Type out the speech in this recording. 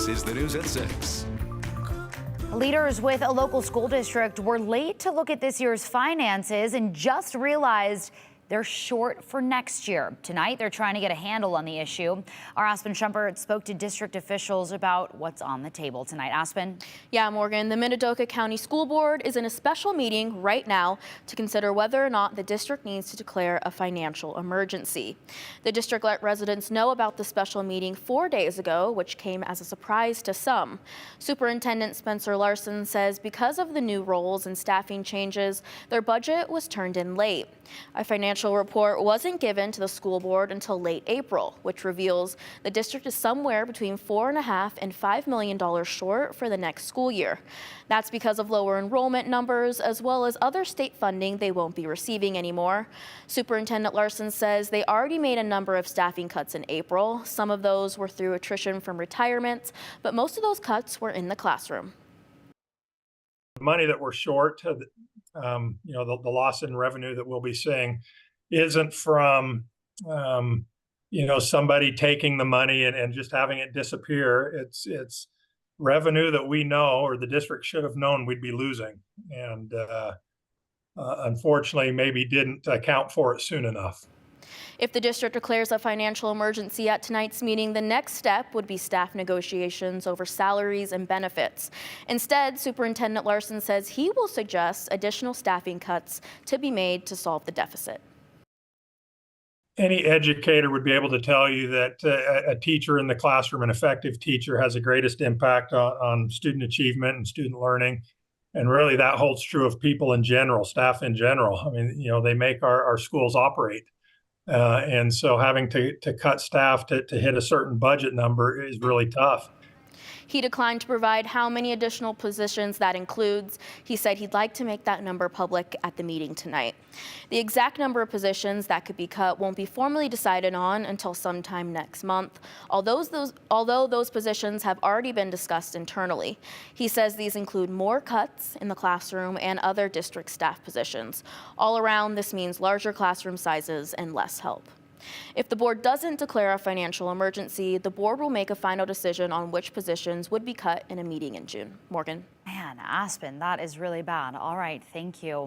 This is the news at 6. Leaders with a local school district were late to look at this year's finances and just realized they're short for next year. Tonight, they're trying to get a handle on the issue. Our Aspen Shumpert spoke to district officials about what's on the table tonight. Aspen? Yeah, Morgan, the Minidoka County School Board is in a special meeting right now to consider whether or not the district needs to declare a financial emergency. The district let residents know about the special meeting 4 days ago, which came as a surprise to some. Superintendent Spencer Larson says because of the new roles and staffing changes, their budget was turned in late. A financial report wasn't given to the school board until late April, which reveals the district is somewhere between $4.5 and $5 million short for the next school year. That's because of lower enrollment numbers as well as other state funding they won't be receiving anymore. Superintendent Larson says they already made a number of staffing cuts in April. Some of those were through attrition from retirements, but most of those cuts were in the classroom. Money that we're short, the loss in revenue that we'll be seeing isn't from, somebody taking the money and just having it disappear. It's revenue that we know, or the district should have known we'd be losing. And unfortunately, maybe didn't account for it soon enough. If the district declares a financial emergency at tonight's meeting, the next step would be staff negotiations over salaries and benefits. Instead, Superintendent Larson says he will suggest additional staffing cuts to be made to solve the deficit. Any educator would be able to tell you that a teacher in the classroom, an effective teacher, has the greatest impact on student achievement and student learning. And really that holds true of people in general, staff in general. I mean, they make our schools operate. And so having to cut staff to hit a certain budget number is really tough. He declined to provide how many additional positions that includes. He said he'd like to make that number public at the meeting tonight. The exact number of positions that could be cut won't be formally decided on until sometime next month, although those positions have already been discussed internally. He says these include more cuts in the classroom and other district staff positions. All around, this means larger classroom sizes and less help. If the board doesn't declare a financial emergency, the board will make a final decision on which positions would be cut in a meeting in June. Morgan. Man, Aspen, that is really bad. All right, thank you.